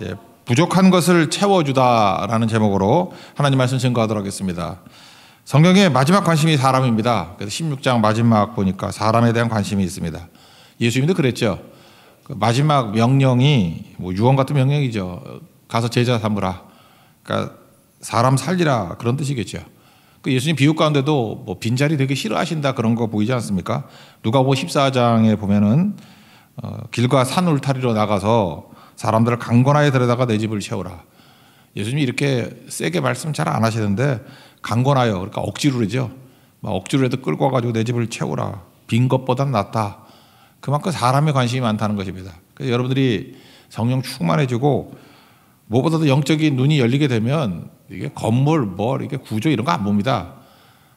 예, 부족한 것을 채워주다라는 제목으로 하나님 말씀 증거하도록 하겠습니다. 성경의 마지막 관심이 사람입니다. 그래서 16장 마지막 보니까 사람에 대한 관심이 있습니다. 예수님도 그랬죠. 그 마지막 명령이 뭐 유언 같은 명령이죠. 가서 제자 삼으라. 그러니까 사람 살리라 그런 뜻이겠죠. 그 예수님 비유 가운데도 뭐 빈자리 되게 싫어하신다 그런 거 보이지 않습니까? 누가복음 14장에 보면은 길과 산 울타리로 나가서 사람들을 강권하에 데려다가 내 집을 채우라. 예수님이 이렇게 세게 말씀 잘 안 하시는데 강권하여, 그러니까 억지로죠. 막 억지로라도 끌고 와가지고 내 집을 채우라. 빈 것보단 낫다. 그만큼 사람의 관심이 많다는 것입니다. 그래서 여러분들이 성령 충만해지고 무엇보다도 영적인 눈이 열리게 되면 이게 건물, 이게 구조 이런 거 안 봅니다.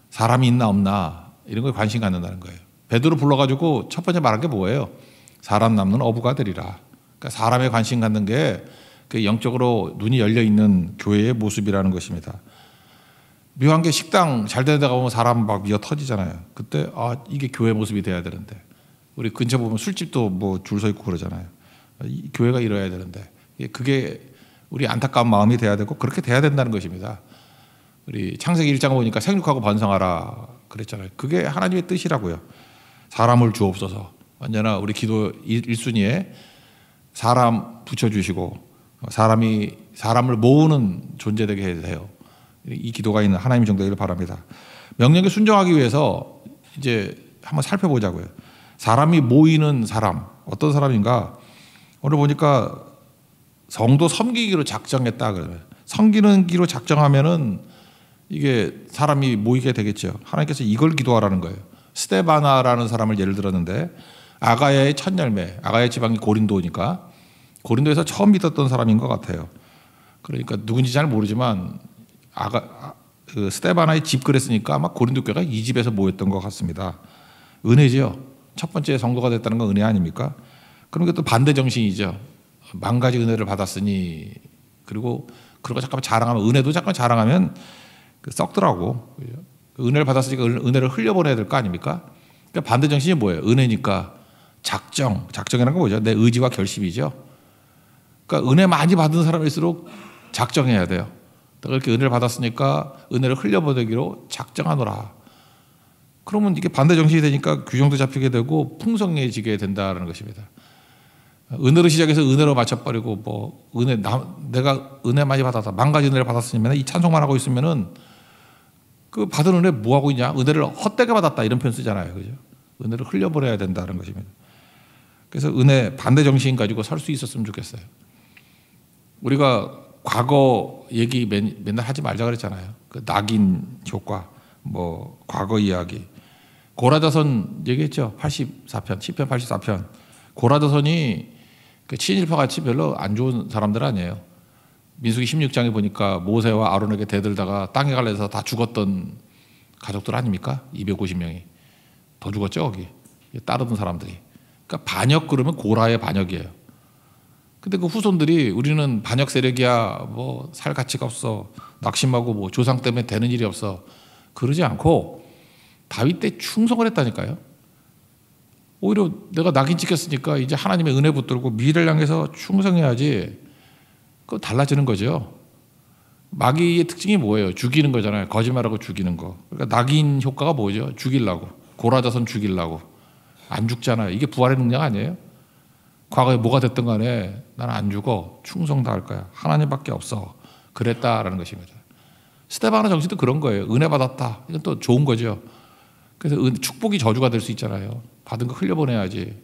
사람이 있나 없나 이런 거에 관심 갖는다는 거예요. 베드로 불러가지고 첫 번째 말한 게 뭐예요? 사람 남는 어부가 되리라. 그러니까 사람에 관심 갖는 게 그 영적으로 눈이 열려 있는 교회의 모습이라는 것입니다. 묘한 게 식당 잘 되는 데 가보면 사람 막 미어 터지잖아요. 그때 이게 교회 모습이 돼야 되는데 우리 근처 보면 술집도 뭐 줄 서 있고 그러잖아요. 교회가 이뤄야 되는데 그게 우리 안타까운 마음이 돼야 되고 그렇게 돼야 된다는 것입니다. 우리 창세기 1장 보니까 생육하고 번성하라 그랬잖아요. 그게 하나님의 뜻이라고요. 사람을 주옵소서. 언제나 우리 기도 1순위에 사람 붙여주시고 사람이 사람을 모으는 존재 되게 해야 돼요. 이 기도가 있는 하나님의 정도이길 바랍니다. 명령에 순종하기 위해서 이제 한번 살펴보자고요. 사람이 모이는 사람 어떤 사람인가? 오늘 보니까 성도 섬기기로 작정했다 그러면 섬기는 기로 작정하면은 이게 사람이 모이게 되겠죠. 하나님께서 이걸 기도하라는 거예요. 스데바나라는 사람을 예를 들었는데 아가야의 첫 열매, 아가야 지방이 고린도니까 고린도에서 처음 믿었던 사람인 것 같아요. 그러니까 누군지 잘 모르지만 스데바나의 집 그랬으니까 아마 고린도 교회가 이 집에서 모였던 것 같습니다. 은혜죠. 첫 번째 성도가 됐다는 건 은혜 아닙니까? 그러니까 또 반대 정신이죠. 만 가지 은혜를 받았으니 그리고 그런 거 잠깐만 자랑하면 은혜도 잠깐 자랑하면 썩더라고. 은혜를 받았으니까 은혜를 흘려보내야 될 거 아닙니까? 그러니까 반대 정신이 뭐예요? 은혜니까 작정이라는 건 뭐죠? 내 의지와 결심이죠. 그러니까 은혜 많이 받은 사람일수록 작정해야 돼요. 그렇게 은혜를 받았으니까 은혜를 흘려보내기로 작정하노라. 그러면 이게 반대 정신이 되니까 규정도 잡히게 되고 풍성해지게 된다는 것입니다. 은혜로 시작해서 은혜로 맞춰버리고 내가 은혜 많이 받았다. 만 가지 은혜를 받았으면 이 찬송만 하고 있으면은 그 받은 은혜 뭐 하고 있냐? 은혜를 헛되게 받았다 이런 표현 쓰잖아요, 그죠? 은혜를 흘려버려야 된다는 것입니다. 그래서 은혜 반대 정신 가지고 살 수 있었으면 좋겠어요. 우리가 과거 얘기 맨날 하지 말자 그랬잖아요. 그 낙인 효과, 과거 이야기. 고라자선 얘기했죠. 84편, 10편 84편. 고라자선이 그 친일파 같이 별로 안 좋은 사람들 아니에요. 민수기 16장에 보니까 모세와 아론에게 대들다가 땅에 갈려서 다 죽었던 가족들 아닙니까? 250명이. 더 죽었죠, 거기. 따르던 사람들이. 그러니까 반역 그러면 고라의 반역이에요. 근데 그 후손들이 우리는 반역 세력이야, 살 가치가 없어, 낙심하고 조상 때문에 되는 일이 없어. 그러지 않고 다윗 때 충성을 했다니까요. 오히려 내가 낙인 찍혔으니까 이제 하나님의 은혜 붙들고 미래를 향해서 충성해야지. 그거 달라지는 거죠. 마귀의 특징이 뭐예요? 죽이는 거잖아요. 거짓말하고 죽이는 거. 그러니까 낙인 효과가 뭐죠? 죽이려고. 고라자선 죽이려고. 안 죽잖아요. 이게 부활의 능력 아니에요? 과거에 뭐가 됐든 간에 나는 안 죽어. 충성 다할 거야. 하나님밖에 없어. 그랬다라는 것입니다. 스데바나 정신도 그런 거예요. 은혜 받았다. 이건 또 좋은 거죠. 그래서 축복이 저주가 될 수 있잖아요. 받은 거 흘려보내야지.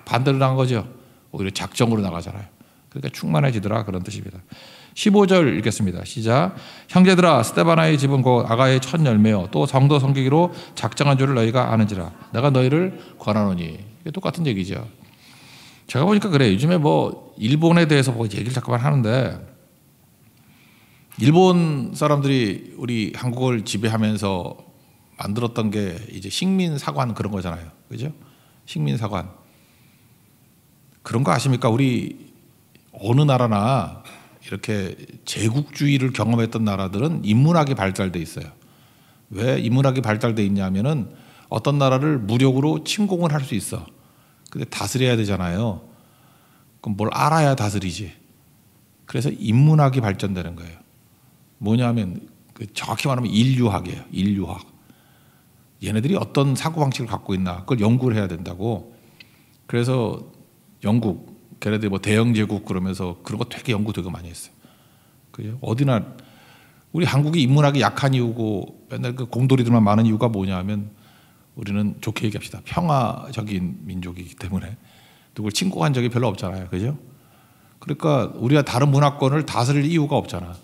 반대로 나간 거죠. 오히려 작정으로 나가잖아요. 그러니까 충만해지더라 그런 뜻입니다. 15절 읽겠습니다. 시작. 형제들아 스데바나의 집은 곧 아가의 첫 열매요 또 성도 섬기기로 작정한 줄을 너희가 아는지라. 내가 너희를 권하노니. 이게 똑같은 얘기죠. 제가 보니까 그래. 요즘에 일본에 대해서 얘기를 잠깐만 하는데 일본 사람들이 우리 한국을 지배하면서 만들었던 게 이제 식민사관 그런 거잖아요. 그죠? 식민사관. 그런 거 아십니까? 우리 어느 나라나 이렇게 제국주의를 경험했던 나라들은 인문학이 발달돼 있어요. 왜 인문학이 발달돼 있냐면은 어떤 나라를 무력으로 침공을 할 수 있어. 근데 다스려야 되잖아요. 그럼 뭘 알아야 다스리지. 그래서 인문학이 발전되는 거예요. 뭐냐면 정확히 말하면 인류학이에요. 인류학. 얘네들이 어떤 사고방식을 갖고 있나 그걸 연구를 해야 된다고. 그래서 영국, 걔네들이 뭐 대영제국 그러면서 그런 거 되게 연구 되게 많이 했어요. 그죠? 어디나 우리 한국이 인문학이 약한 이유고 맨날 그 공돌이들만 많은 이유가 뭐냐면 우리는 좋게 얘기합시다. 평화적인 민족이기 때문에 누굴 침공한 적이 별로 없잖아요. 그죠? 그러니까 우리가 다른 문화권을 다스릴 이유가 없잖아.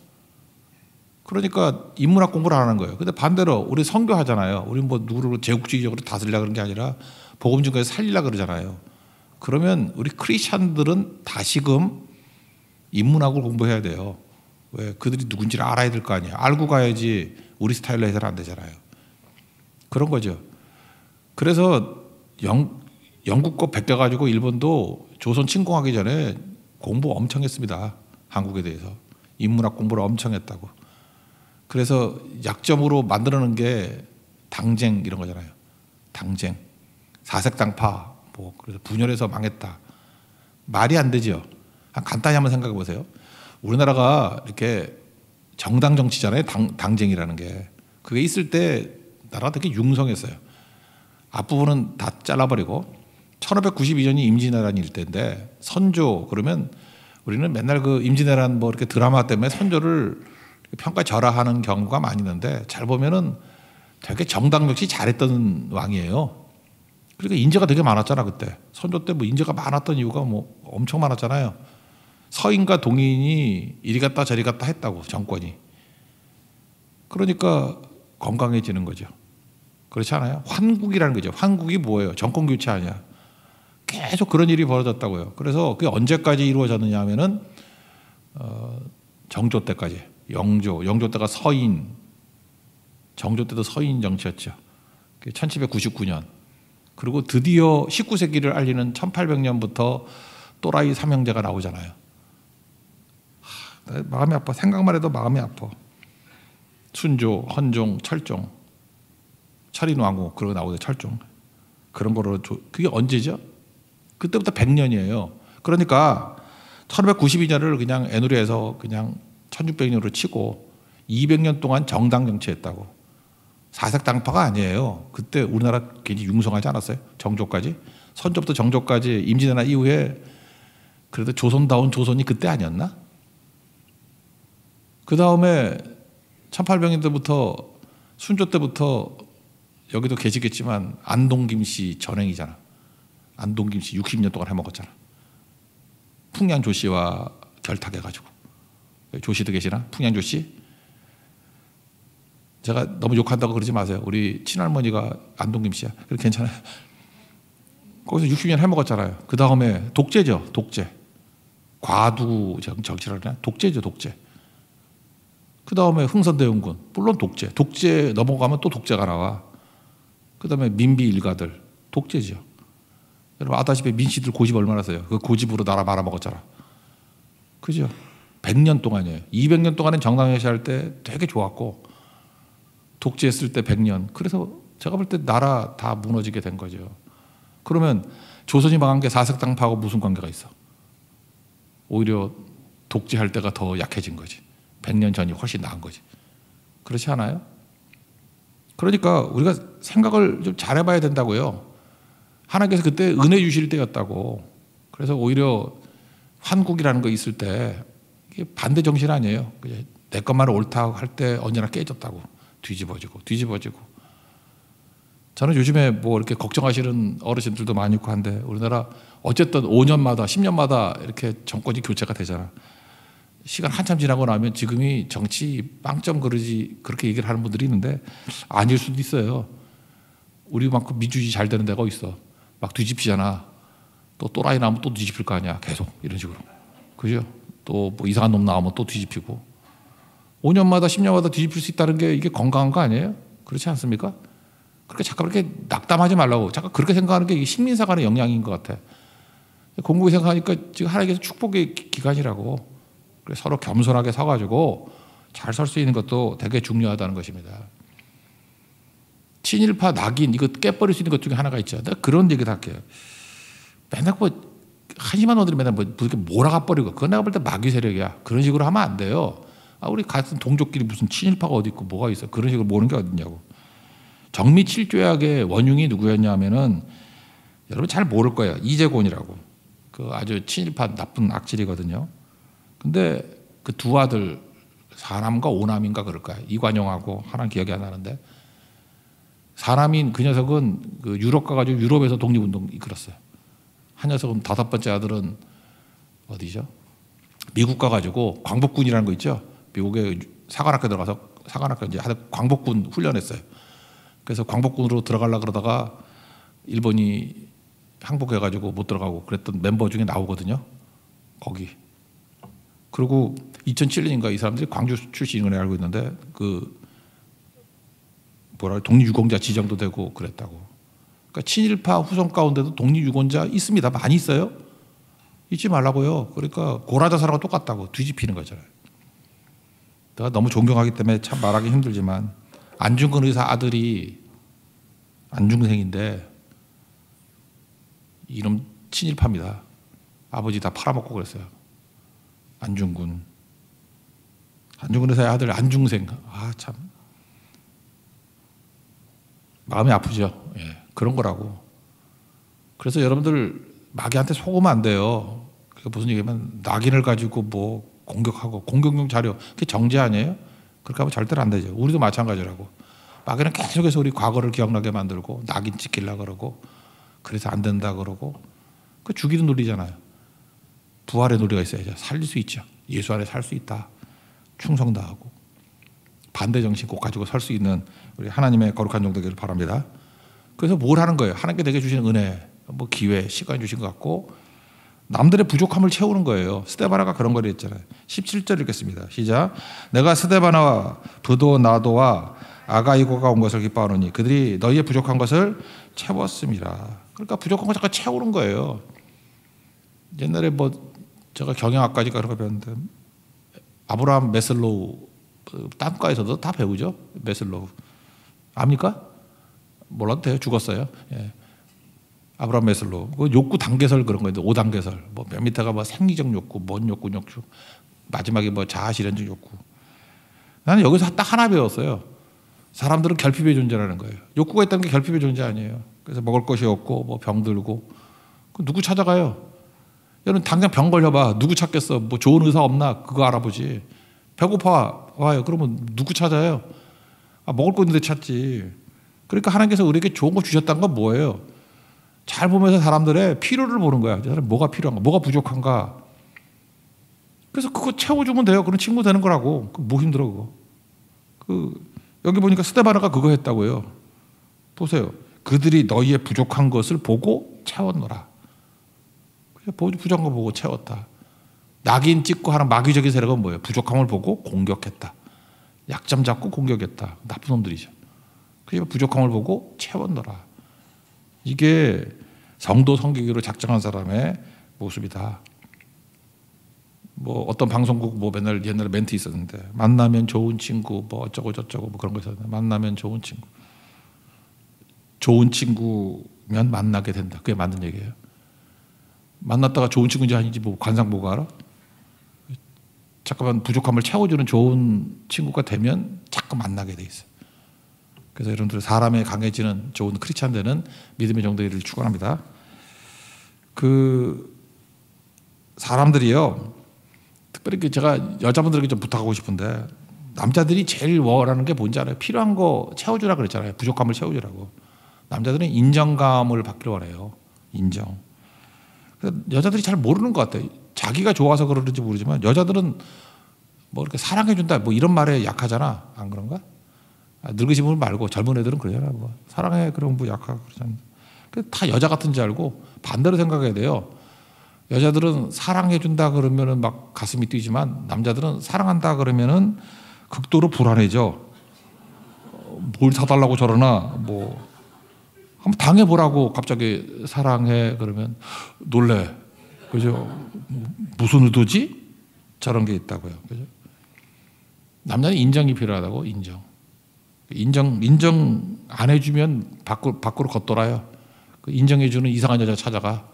그러니까 인문학 공부를 안 하는 거예요. 근데 반대로 우리 선교하잖아요. 우리 뭐 누구를 제국주의적으로 다스리려고 그런 게 아니라 복음 중에서 살리려고 그러잖아요. 그러면 우리 크리스찬들은 다시금 인문학을 공부해야 돼요. 왜? 그들이 누군지를 알아야 될 거 아니에요. 알고 가야지 우리 스타일로 해서는 안 되잖아요. 그런 거죠. 그래서 영국 거 베껴가지고 일본도 조선 침공하기 전에 공부 엄청 했습니다. 한국에 대해서. 인문학 공부를 엄청 했다고. 그래서 약점으로 만들어놓은 게 당쟁 이런 거잖아요. 당쟁. 사색당파. 뭐 그래서 분열해서 망했다. 말이 안 되죠. 간단히 한번 생각해 보세요. 우리나라가 이렇게 정당 정치잖아요. 당쟁이라는 게. 그게 있을 때 나라가 되게 융성했어요. 앞부분은 다 잘라버리고 1592년이 임진왜란일 때인데 선조 그러면 우리는 맨날 그 임진왜란 뭐 이렇게 드라마 때문에 선조를 평가절하하는 경우가 많이 있는데 잘 보면은 되게 정당 정치 잘했던 왕이에요. 그러니까 인재가 되게 많았잖아 그때. 선조 때 뭐 인재가 많았던 이유가 뭐 엄청 많았잖아요. 서인과 동인이 이리 갔다 저리 갔다 했다고 정권이. 그러니까 건강해지는 거죠. 그렇지 않아요? 환국이라는 거죠. 환국이 뭐예요? 정권 교체 아니야. 계속 그런 일이 벌어졌다고요. 그래서 그게 언제까지 이루어졌느냐 하면은 정조 때까지. 영조 때가 서인, 정조 때도 서인 정치였죠. 1799년. 그리고 드디어 19세기를 알리는 1800년부터 또라이 삼형제가 나오잖아요. 마음이 아파. 생각만 해도 마음이 아파. 순조, 헌종, 철종, 철인왕후 그러고 나오죠. 철종. 그런 거로 그게 언제죠? 그때부터 100년이에요. 그러니까 1592년을 그냥 애누리해서 그냥 1600년으로 치고 200년 동안 정당 정치했다고. 사색당파가 아니에요. 그때 우리나라 굉장히 융성하지 않았어요? 정조까지. 선조부터 정조까지 임진왜란 이후에 그래도 조선다운 조선이 그때 아니었나? 그 다음에 1800년대부터 순조 때부터 여기도 계시겠지만 안동김씨 전행이잖아. 안동김씨 60년 동안 해먹었잖아. 풍양 조씨와 결탁해가지고. 조씨도 계시나? 풍양 조씨? 제가 너무 욕한다고 그러지 마세요. 우리 친할머니가 안동김씨야. 그래 괜찮아요. 거기서 60년 해먹었잖아요. 그 다음에 독재죠. 독재. 과두 정치를 하나? 독재죠. 독재. 그 다음에 흥선대원군. 물론 독재. 독재 넘어가면 또 독재가 나와. 그 다음에 민비 일가들. 독재죠. 여러분 아다시피 민씨들 고집 얼마나 세요. 그 고집으로 나라 말아먹었잖아. 그죠? 100년 동안이에요. 200년 동안은 정당정치 할 때 되게 좋았고 독재했을 때 100년. 그래서 제가 볼 때 나라 다 무너지게 된 거죠. 그러면 조선이 망한 게 사색당파하고 무슨 관계가 있어? 오히려 독재할 때가 더 약해진 거지. 100년 전이 훨씬 나은 거지. 그렇지 않아요? 그러니까 우리가 생각을 좀 잘해봐야 된다고요. 하나님께서 그때 은혜 주실 때였다고. 그래서 오히려 환국이라는 거 있을 때 이게 반대 정신 아니에요. 내 것만 옳다고 할 때 언제나 깨졌다고. 뒤집어지고. 저는 요즘에 뭐 이렇게 걱정하시는 어르신들도 많이 있고 한데 우리나라 어쨌든 5년마다 10년마다 이렇게 정권이 교체가 되잖아. 시간 한참 지나고 나면 지금이 정치 빵점 그러지 그렇게 얘기를 하는 분들이 있는데 아닐 수도 있어요. 우리만큼 민주주의 잘 되는 데가 있어. 막 뒤집히잖아. 또 또라이 나오면 또 뒤집힐 거 아니야. 계속 이런 식으로. 그죠? 또 뭐 이상한 놈 나오면 또 뒤집히고. 5년마다 10년마다 뒤집힐 수 있다는 게 이게 건강한 거 아니에요? 그렇지 않습니까? 그렇게 잠깐 그렇게 낙담하지 말라고. 잠깐 그렇게 생각하는 게 식민사 간의 영향인 것 같아. 공국이 생각하니까 지금 하나님께서 축복의 기간이라고. 그래서 서로 겸손하게 서가지고 잘 설 수 있는 것도 되게 중요하다는 것입니다. 친일파 낙인 이거 깨버릴 수 있는 것 중에 하나가 있죠. 내가 그런 얘기도 할게요. 맨날 뭐 한심한 놈들이 맨날 뭐 이렇게 몰아가 버리고 그건 내가 볼 때 마귀 세력이야. 그런 식으로 하면 안 돼요. 우리 같은 동족끼리 무슨 친일파가 어디 있고 뭐가 있어. 그런 식으로 모는 게 어딨냐고. 정미칠조약의 원흉이 누구였냐면은 여러분 잘 모를 거예요. 이재곤이라고. 그 아주 친일파 나쁜 악질이거든요. 근데 그 두 아들 사남과 오남인가 그럴 거야. 이관용하고 하나는 기억이 안 나는데 사남인 그 녀석은 그 유럽 가가지고 유럽에서 독립운동 이끌었어요. 한 녀석은 다섯 번째 아들은 어디죠? 미국 가가지고 광복군이라는 거 있죠. 미국에 사관학교 들어가서 사관학교 이제 광복군 훈련했어요. 그래서 광복군으로 들어가려 그러다가 일본이 항복해가지고 못 들어가고 그랬던 멤버 중에 나오거든요. 거기. 그리고 2007년인가 이 사람들이 광주 출신인 걸 알고 있는데 그 뭐라 독립유공자 지정도 되고 그랬다고. 그러니까 친일파 후손 가운데도 독립유공자 있습니다. 많이 있어요. 잊지 말라고요. 그러니까 고라자사라고 똑같다고 뒤집히는 거잖아요. 내가 너무 존경하기 때문에 참 말하기 힘들지만 안중근 의사 아들이 안중생인데 이놈 친일파입니다. 아버지 다 팔아먹고 그랬어요. 안중근 의사의 아들 안중생. 참 마음이 아프죠. 예, 그런 거라고. 그래서 여러분들 마귀한테 속으면 안 돼요. 그게 무슨 얘기냐면 낙인을 가지고 뭐 공격하고 공격용 자료 그게 정죄 아니에요? 그렇게 하면 절대로 안 되죠. 우리도 마찬가지라고. 마귀는 계속해서 우리 과거를 기억나게 만들고 낙인 찍히려고 그러고 그래서 안 된다 그러고 그 죽이는 논리잖아요. 부활의 논리가 있어야죠. 살릴 수 있죠. 예수 안에 살 수 있다. 충성다하고 반대 정신 꼭 가지고 설 수 있는 우리 하나님의 거룩한 종 되기를 바랍니다. 그래서 뭘 하는 거예요? 하나님께 내게 주시는 은혜, 뭐 기회, 시간 주신 것 같고 남들의 부족함을 채우는 거예요. 스데바나가 그런 걸 했잖아요. 17절 읽겠습니다. 시작. 내가 스데바나와 브도 나도와 아가이고가 온 것을 기뻐하노니 그들이 너희의 부족한 것을 채웠습니다. 그러니까 부족한 걸 잠깐 채우는 거예요. 옛날에 뭐 제가 경영학까지 그런 거 배웠는데 아브라함 메슬로우 땅과에서도 다 배우죠. 메슬로우 압니까? 몰라도 돼요. 죽었어요. 예. 아브라함 메슬로우 그 욕구 단계설 그런 거인데 5단계설 뭐 몇 밑에가 뭐 생리적 욕구, 뭔 욕구, 마지막에 뭐 자아 실현적 욕구. 나는 여기서 딱 하나 배웠어요. 사람들은 결핍의 존재라는 거예요. 욕구가 있다는 게 결핍의 존재 아니에요. 그래서 먹을 것이 없고 뭐 병들고 누구 찾아가요? 여러분 당장 병 걸려봐. 누구 찾겠어? 뭐 좋은 의사 없나? 그거 알아보지. 배고파 와요. 그러면 누구 찾아요? 먹을 거 있는데 찾지. 그러니까 하나님께서 우리에게 좋은 거 주셨다는 건 뭐예요? 잘 보면서 사람들의 필요를 보는 거야. 저 사람 뭐가 필요한가? 뭐가 부족한가? 그래서 그거 채워주면 돼요. 그런 친구 되는 거라고. 뭐 힘들어 그거. 여기 보니까 스데바나가 그거 했다고요. 보세요. 그들이 너희의 부족한 것을 보고 채웠노라. 부족한 거 보고 채웠다. 낙인 찍고 하는 마귀적인 세력은 뭐예요? 부족함을 보고 공격했다. 약점 잡고 공격했다. 나쁜 놈들이죠. 그래서 부족함을 보고 채웠노라. 이게 성도 섬기기로 작정한 사람의 모습이다. 뭐 어떤 방송국 뭐 맨날 옛날에 멘트 있었는데 만나면 좋은 친구 뭐 어쩌고 저쩌고 뭐 그런 거 있었는데 만나면 좋은 친구. 좋은 친구면 만나게 된다. 그게 맞는 얘기예요. 만났다가 좋은 친구인지 아닌지 뭐 관상 보고 알아? 잠깐만 부족함을 채워주는 좋은 친구가 되면 자꾸 만나게 돼 있어요. 그래서 여러분들 사람의 강해지는 좋은 크리스찬 되는 믿음의 정도를 축원합니다. 그 사람들이요. 특별히 제가 여자분들에게 좀 부탁하고 싶은데 남자들이 제일 원하는 게 뭔지 알아요? 필요한 거 채워주라 그랬잖아요. 부족함을 채워주라고. 남자들은 인정감을 받기를 원해요. 인정. 여자들이 잘 모르는 것 같아요. 자기가 좋아서 그러는지 모르지만 여자들은 뭐 이렇게 사랑해준다 뭐 이런 말에 약하잖아. 안 그런가? 늙으신 분 말고 젊은 애들은 그러잖아. 뭐 사랑해 그런 뭐 약하고 그러잖아. 다 여자 같은 줄 알고 반대로 생각해야 돼요. 여자들은 사랑해준다 그러면은 막 가슴이 뛰지만 남자들은 사랑한다 그러면은 극도로 불안해져. 뭘 사달라고 저러나 뭐 한번 당해보라고 갑자기 사랑해 그러면 놀래. 그죠? 무슨 의도지? 저런 게 있다고요. 그죠? 남자는 인정이 필요하다고 인정 안 해주면 밖으로 걷돌아요. 인정해주는 이상한 여자 찾아가.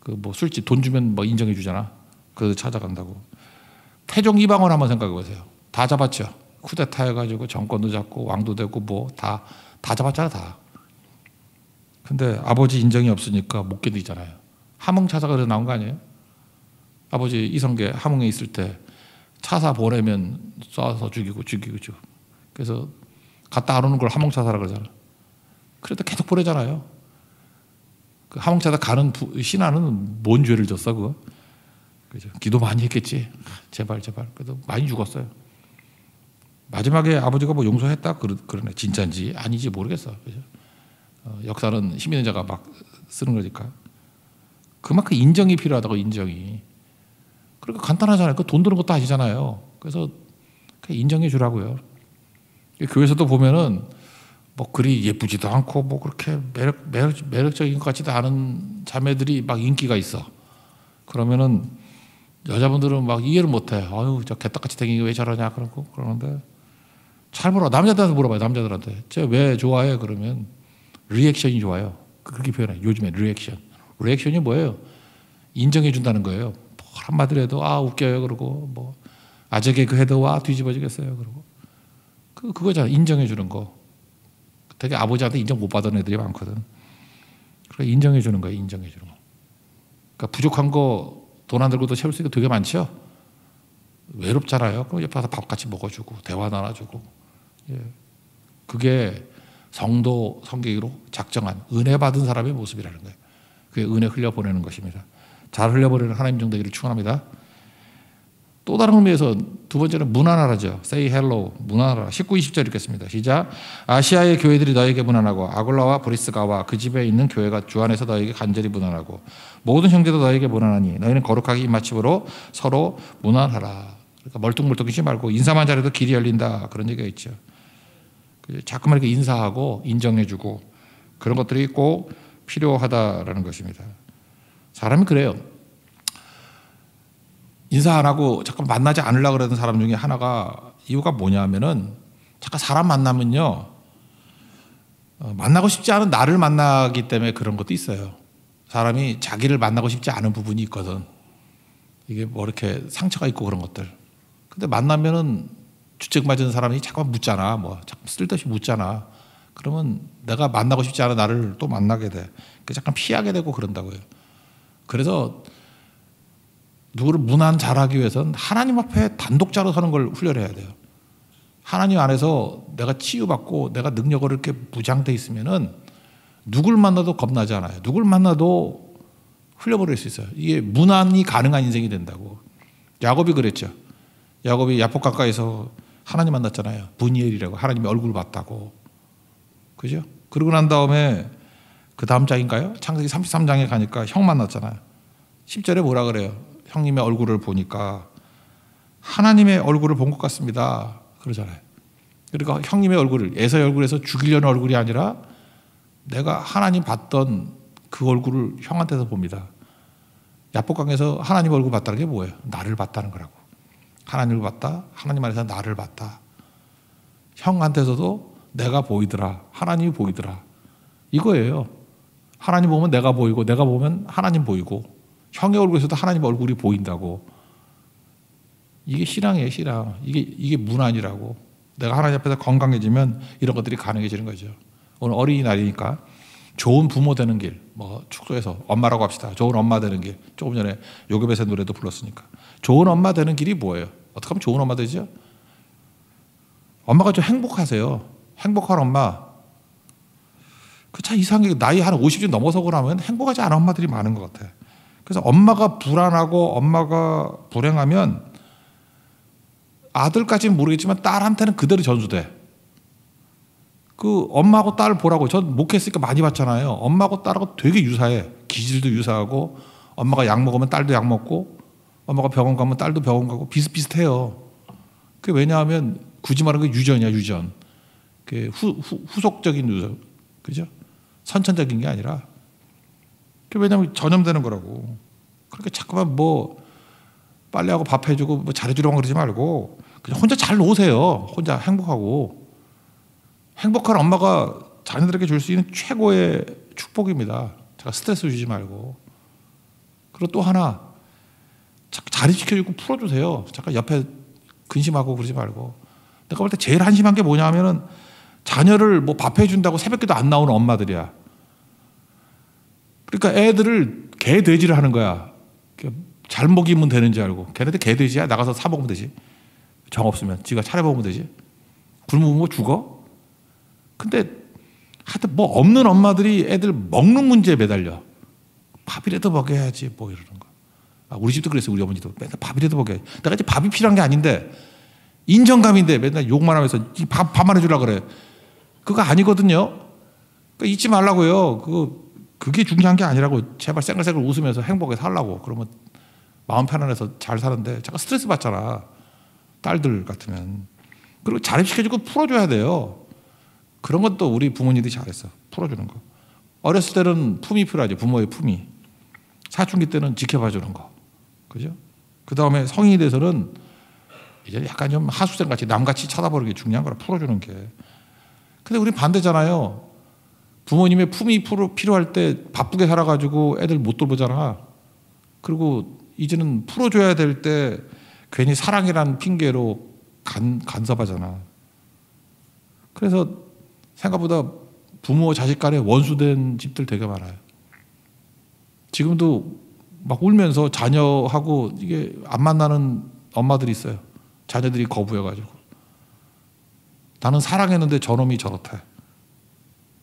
그 뭐 술집 돈 주면 뭐 인정해 주잖아. 그래서 찾아간다고. 태종 이방원 한번 생각해 보세요. 다 잡았죠. 쿠데타 해가지고 정권도 잡고 왕도 되고 뭐 다 잡았잖아 다. 근데 아버지 인정이 없으니까 못 견디잖아요. 함흥차사가 그래서 나온 거 아니에요? 아버지 이성계 함흥에 있을 때 차사 보내면 쏴서 죽이고. 그래서 갔다 안 오는 걸 함흥차사라 그러잖아. 그래도 계속 보내잖아요. 그 함흥차사 가는 신하는 뭔 죄를 졌어 그거? 그죠? 기도 많이 했겠지. 제발. 그래도 많이 죽었어요. 마지막에 아버지가 뭐 용서했다 그러네. 진짜인지 아니지 모르겠어. 그죠? 역사는 힘 있는 자가 막 쓰는 거니까. 그만큼 인정이 필요하다고. 인정이. 그러니까 간단하잖아요. 그 돈 드는 것도 아니잖아요. 그래서 그냥 인정해 주라고요. 교회에서도 보면은 뭐 그리 예쁘지도 않고 뭐 그렇게 매력적인 것 같지도 않은 자매들이 막 인기가 있어. 그러면은 여자분들은 막 이해를 못해. 아유 저 개떡같이 생긴 게 왜 저러냐 그러는데 잘 물어. 남자들한테 물어봐요. 남자들한테 쟤 왜 좋아해? 그러면 리액션이 좋아요. 그렇게 표현해. 요즘에 리액션이 뭐예요? 인정해 준다는 거예요. 한마디로 해도 아 웃겨요 그러고 뭐 아재 개그 해도 와 뒤집어지겠어요 그러고 그거잖아. 인정해 주는 거. 되게 아버지한테 인정 못 받은 애들이 많거든. 그래 인정해 주는 거예요. 인정해 주는 거. 그러니까 부족한 거 돈 안 들고도 채울 수 있는 게 되게 많죠. 외롭잖아요. 그럼 옆에 가서 밥 같이 먹어주고 대화 나눠주고. 예. 그게 성도 성계기로 작정한 은혜 받은 사람의 모습이라는 거예요. 그게 은혜 흘려보내는 것입니다. 잘 흘려보내는 하나님 종 되기를 축원합니다. 또 다른 의미에서 두 번째는 문안하라죠. Say hello, 문안하라. 19, 20절 읽겠습니다. 시작. 아시아의 교회들이 너에게 문안하고 아굴라와 브리스가와 그 집에 있는 교회가 주 안에서 너에게 간절히 문안하고 모든 형제도 너에게 문안하니 너희는 거룩하게 입맞춤으로 서로 문안하라. 그러니까 멀뚱멀뚱하지 말고 인사만 잘해도 길이 열린다. 그런 얘기가 있죠. 자꾸만 이렇게 인사하고 인정해주고 그런 것들이 꼭 필요하다라는 것입니다. 사람이 그래요. 인사 안 하고 잠깐 만나지 않으려고 그러는 사람 중에 하나가 이유가 뭐냐면은 잠깐 사람 만나면요 만나고 싶지 않은 나를 만나기 때문에 그런 것도 있어요. 사람이 자기를 만나고 싶지 않은 부분이 있거든. 이게 뭐 이렇게 상처가 있고 그런 것들. 근데 만나면은 주책 맞은 사람이 잠깐 묻잖아. 뭐 자꾸 쓸데없이 묻잖아. 그러면 내가 만나고 싶지 않은 나를 또 만나게 돼. 잠깐 피하게 되고 그런다고요. 그래서 누구를 문안 잘하기 위해서는 하나님 앞에 단독자로 서는 걸 훈련해야 돼요. 하나님 안에서 내가 치유받고 내가 능력으로 이렇게 무장돼 있으면은 누굴 만나도 겁나지 않아요. 누굴 만나도 흘려버릴 수 있어요. 이게 문안이 가능한 인생이 된다고. 야곱이 그랬죠. 야곱이 야복 가까이서 하나님 만났잖아요. 브니엘이라고 하나님의 얼굴을 봤다고. 그죠? 그러고 난 다음에 그 다음 장인가요? 창세기 33장에 가니까 형 만났잖아요. 10절에 뭐라 그래요? 형님의 얼굴을 보니까 하나님의 얼굴을 본 것 같습니다. 그러잖아요. 그러니까 형님의 얼굴을 에서의 얼굴에서 죽이려는 얼굴이 아니라 내가 하나님 봤던 그 얼굴을 형한테서 봅니다. 야복강에서 하나님 얼굴 봤다는 게 뭐예요? 나를 봤다는 거라고. 하나님을 봤다. 하나님 안에서 나를 봤다. 형한테서도 내가 보이더라. 하나님이 보이더라. 이거예요. 하나님 보면 내가 보이고 내가 보면 하나님 보이고 형의 얼굴에서도 하나님 얼굴이 보인다고. 이게 신앙이에요. 신앙. 이게 문안이라고. 내가 하나님 앞에서 건강해지면 이런 것들이 가능해지는 거죠. 오늘 어린이날이니까 좋은 부모 되는 길, 뭐 축소해서 엄마라고 합시다. 좋은 엄마 되는 길. 조금 전에 요괴배새 노래도 불렀으니까. 좋은 엄마 되는 길이 뭐예요? 어떻게 하면 좋은 엄마 되죠? 엄마가 좀 행복하세요. 행복한 엄마. 그 참 이상하게 나이 한 50이 넘어서 그러면 행복하지 않은 엄마들이 많은 것 같아요. 그래서 엄마가 불안하고 엄마가 불행하면 아들까지는 모르겠지만 딸한테는 그대로 전수돼. 그 엄마하고 딸 보라고. 전 목회했으니까 많이 봤잖아요. 엄마하고 딸하고 되게 유사해. 기질도 유사하고 엄마가 약 먹으면 딸도 약 먹고 엄마가 병원 가면 딸도 병원 가고 비슷비슷해요. 그게 왜냐하면 굳이 말하면 유전이야. 유전. 그 후속적인 유전. 그죠? 선천적인 게 아니라. 왜냐하면 전염되는 거라고. 그렇게 자꾸만 뭐 빨래하고 밥 해주고 뭐 잘해주려고 그러지 말고 그냥 혼자 잘 노세요. 혼자 행복하고. 행복한 엄마가 자녀들에게 줄 수 있는 최고의 축복입니다. 제가 스트레스 주지 말고. 그리고 또 하나, 자립시켜주고 풀어주세요. 잠깐 옆에 근심하고 그러지 말고. 내가 볼 때 제일 한심한 게 뭐냐 하면은 자녀를 뭐 밥 해준다고 새벽에도 안 나오는 엄마들이야. 그러니까 애들을 개 돼지를 하는 거야. 잘 먹이면 되는 줄 알고. 걔네들 개 돼지야. 나가서 사 먹으면 되지. 정 없으면 지가 차려 먹으면 되지. 굶으면 뭐 죽어? 근데 하여튼 뭐 없는 엄마들이 애들 먹는 문제에 매달려. 밥이라도 먹여야지 뭐 이러는 거. 우리 집도 그랬어. 우리 어머니도 맨날 밥이라도 먹여야지. 내가 이제 밥이 필요한 게 아닌데 인정감인데 맨날 욕만 하면서 밥만 해주려고 그래. 그거 아니거든요. 그러니까 잊지 말라고요. 그게 중요한 게 아니라고. 제발 쌩글쌩글 웃으면서 행복하게 살라고. 그러면 마음 편안해서 잘 사는데 잠깐 스트레스 받잖아. 딸들 같으면. 그리고 자립시켜주고 풀어줘야 돼요. 그런 것도 우리 부모님들이 잘했어. 풀어주는 거. 어렸을 때는 품이 필요하죠. 부모의 품이. 사춘기 때는 지켜봐주는 거. 그죠? 그 다음에 성인이 돼서는 이제 약간 좀 하수생같이 남같이 쳐다보는 게 중요한 거라 풀어주는 게. 근데 우리 반대잖아요. 부모님의 품이 필요할 때 바쁘게 살아가지고 애들 못 돌보잖아. 그리고 이제는 풀어줘야 될 때 괜히 사랑이라는 핑계로 간섭하잖아. 그래서 생각보다 부모 자식 간에 원수된 집들 되게 많아요. 지금도 막 울면서 자녀하고 이게 안 만나는 엄마들이 있어요. 자녀들이 거부해가지고. 나는 사랑했는데 저놈이 저렇대.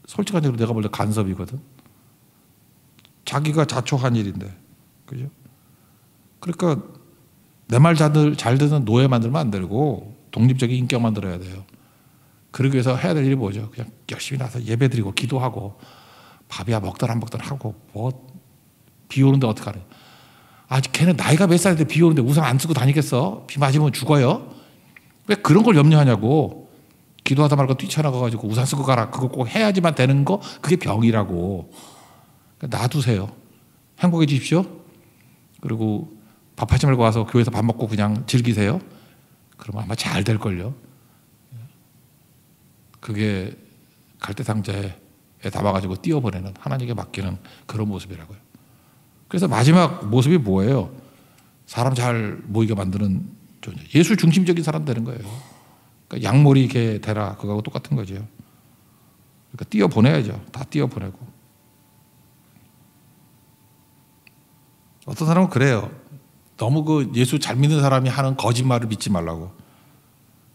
솔직한 얘기로 내가 볼 때 간섭이거든. 자기가 자초한 일인데. 그죠? 그러니까 내 말 잘 듣는 노예 만들면 안 되고 독립적인 인격 만들어야 돼요. 그러기 위해서 해야 될 일이 뭐죠? 그냥 열심히 나서 예배 드리고 기도하고 밥이야 먹던 안 먹던 하고 뭐 비 오는데 어떡하래. 걔는 나이가 몇 살인데 비 오는데 우산 안 쓰고 다니겠어? 비 맞으면 죽어요? 왜 그런 걸 염려하냐고. 기도하다 말고 뛰쳐나가가지고 우산 쓰고 가라. 그거 꼭 해야지만 되는 거 그게 병이라고. 그러니까 놔두세요. 행복해지십시오. 그리고 밥하지 말고 와서 교회에서 밥 먹고 그냥 즐기세요. 그러면 아마 잘 될걸요. 그게 갈대상자에 담아가지고 띄워보내는 하나님께 맡기는 그런 모습이라고요. 그래서 마지막 모습이 뭐예요? 사람 잘 모이게 만드는 존재. 예수 중심적인 사람 되는 거예요. 그러니까 양머리 개 되라. 그거하고 똑같은 거죠. 그러니까 띄워보내야죠. 다 띄워보내고. 어떤 사람은 그래요. 너무 예수 잘 믿는 사람이 하는 거짓말을 믿지 말라고.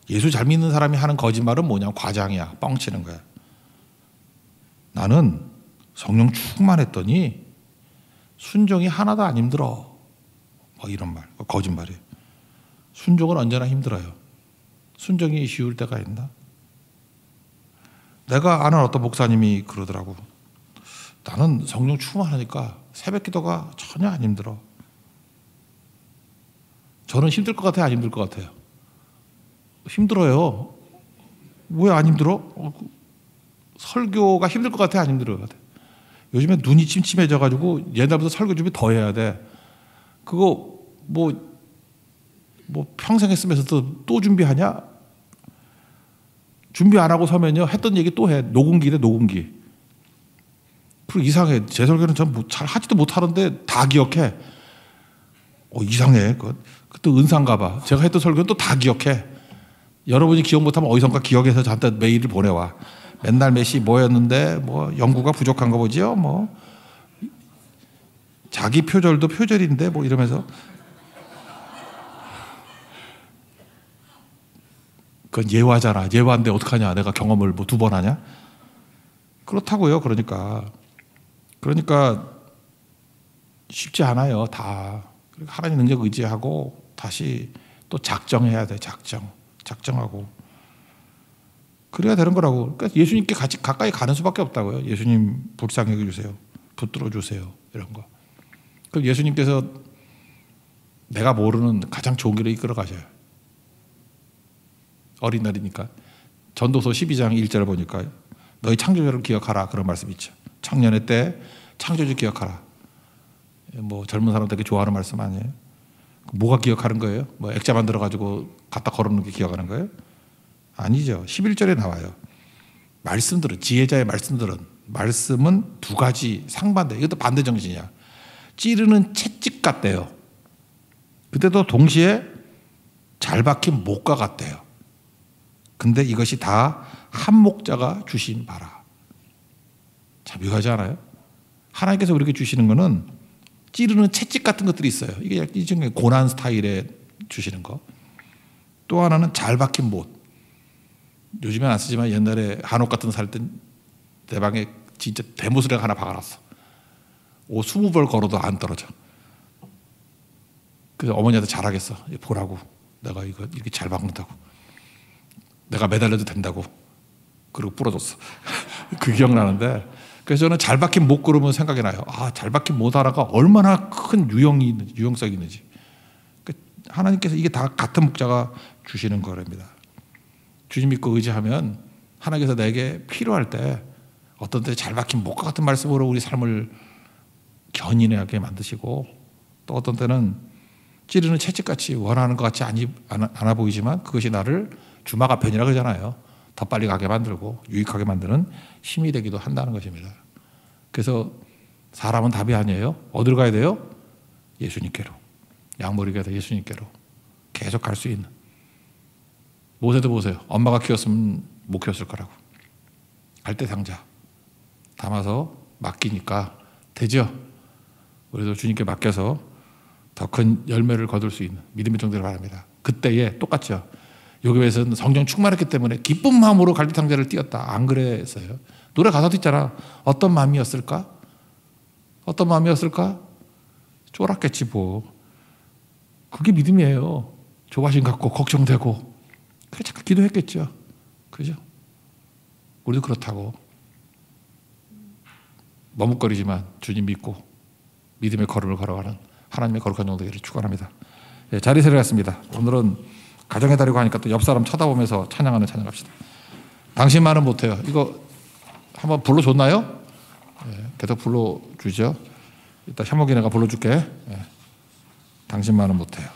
예수 잘 믿는 사람이 하는 거짓말은 뭐냐? 과장이야. 뻥치는 거야. 나는 성령 충만했더니 순종이 하나도 안 힘들어. 뭐 이런 말. 거짓말이에요. 순종은 언제나 힘들어요. 순종이 쉬울 때가 있나? 내가 아는 어떤 목사님이 그러더라고. 나는 성령 충만하니까 새벽 기도가 전혀 안 힘들어. 저는 힘들 것 같아요? 안 힘들 것 같아요? 힘들어요. 왜 안 힘들어? 설교가 힘들 것 같아요? 안 힘들 것 같아요? 요즘에 눈이 침침해져가지고 옛날보다 설교 준비 더 해야 돼. 그거 뭐 평생 했으면서도 또 준비하냐? 준비 안 하고 서면요 했던 얘기 또 해. 녹음기래 녹음기. 그리고 이상해. 제 설교는 전 잘 하지도 못하는데 다 기억해. 이상해. 그때 은사인가 봐. 제가 했던 설교는 또 다 기억해. 여러분이 기억 못하면 어디선가 기억해서 저한테 메일을 보내와. 맨날 몇시 뭐였는데 뭐 연구가 부족한 거 보지요. 뭐 자기 표절도 표절인데 뭐 이러면서. 그건 예화잖아. 예화인데 어떡하냐. 내가 경험을 뭐 2번 하냐. 그렇다고요. 그러니까 쉽지 않아요. 다. 하나님 능력 의지하고 다시 또 작정해야 돼. 작정하고 그래야 되는 거라고. 그러니까 예수님께 가까이 가는 수밖에 없다고요. 예수님 불쌍히 여겨주세요. 붙들어 주세요. 이런 거. 그럼 예수님께서 내가 모르는 가장 좋은 길을 이끌어 가셔요. 어린 날이니까. 전도서 12장 1절을 보니까 너희 창조주를 기억하라. 그런 말씀이 있죠. 청년의 때 창조주 기억하라. 뭐 젊은 사람 되게 좋아하는 말씀 아니에요? 뭐가 기억하는 거예요? 뭐 액자 만들어가지고 갖다 걸어놓는 게 기억하는 거예요? 아니죠. 11절에 나와요. 말씀들은, 지혜자의 말씀은 두 가지 상반돼. 이것도 반대 정신이야. 찌르는 채찍 같대요. 그때도 동시에 잘 박힌 목과 같대요. 근데 이것이 다 한 목자가 주신 바라. 참 묘하지 않아요? 하나님께서 우리에게 주시는 거는 찌르는 채찍 같은 것들이 있어요. 이게 일종의 고난 스타일에 주시는 거. 또 하나는 잘 박힌 못. 요즘엔 안 쓰지만 옛날에 한옥 같은 거 살 땐 내 방에 진짜 대못을 하나 박아놨어. 옷 20벌 걸어도 안 떨어져. 그래서 어머니한테 잘하겠어. 보라고. 내가 이거 이렇게 잘 박는다고. 내가 매달려도 된다고. 그리고 부러졌어. 그 기억나는데, 그래서 저는 잘 박힌 못 그러면 생각이 나요. 아, 잘 박힌 못 하나가 얼마나 큰 유용성이 있는지. 하나님께서 이게 다 같은 목자가 주시는 거랍니다. 주님 믿고 의지하면 하나님께서 내게 필요할 때 어떤 때 잘 박힌 목과 같은 말씀으로 우리 삶을 견인하게 만드시고, 또 어떤 때는 찌르는 채찍같이 원하는 것 같지 않아 보이지만 그것이 나를 주마가 편이라 그러잖아요. 더 빨리 가게 만들고 유익하게 만드는 힘이 되기도 한다는 것입니다. 그래서 사람은 답이 아니에요. 어디로 가야 돼요? 예수님께로. 양머리가 돼 예수님께로 계속 갈 수 있는. 모세도 보세요. 엄마가 키웠으면 못 키웠을 거라고. 갈대상자 담아서 맡기니까 되죠. 우리도 주님께 맡겨서 더 큰 열매를 거둘 수 있는 믿음의 정도를 바랍니다. 그때에 똑같죠. 요괴에서는 성령 충만했기 때문에 기쁜 마음으로 갈대상자를 띄었다. 안 그랬어요. 노래 가사도 있잖아. 어떤 마음이었을까? 어떤 마음이었을까? 쫄았겠지 뭐. 그게 믿음이에요. 조바심 갖고 걱정되고. 그래 잠깐 기도했겠죠. 그죠? 우리도 그렇다고. 머뭇거리지만 주님 믿고 믿음의 걸음을 걸어가는 하나님의 거룩한 정도 되기를 축원합니다. 예, 자리에 세려갔습니다. 오늘은 가정의 달이고 하니까 또 옆 사람 쳐다보면서 찬양하는 찬양합시다. 당신만은 못해요. 이거 한번 불러줬나요? 예, 계속 불러주죠. 이따 현목이네가 불러줄게. 예, 당신만은 못해요.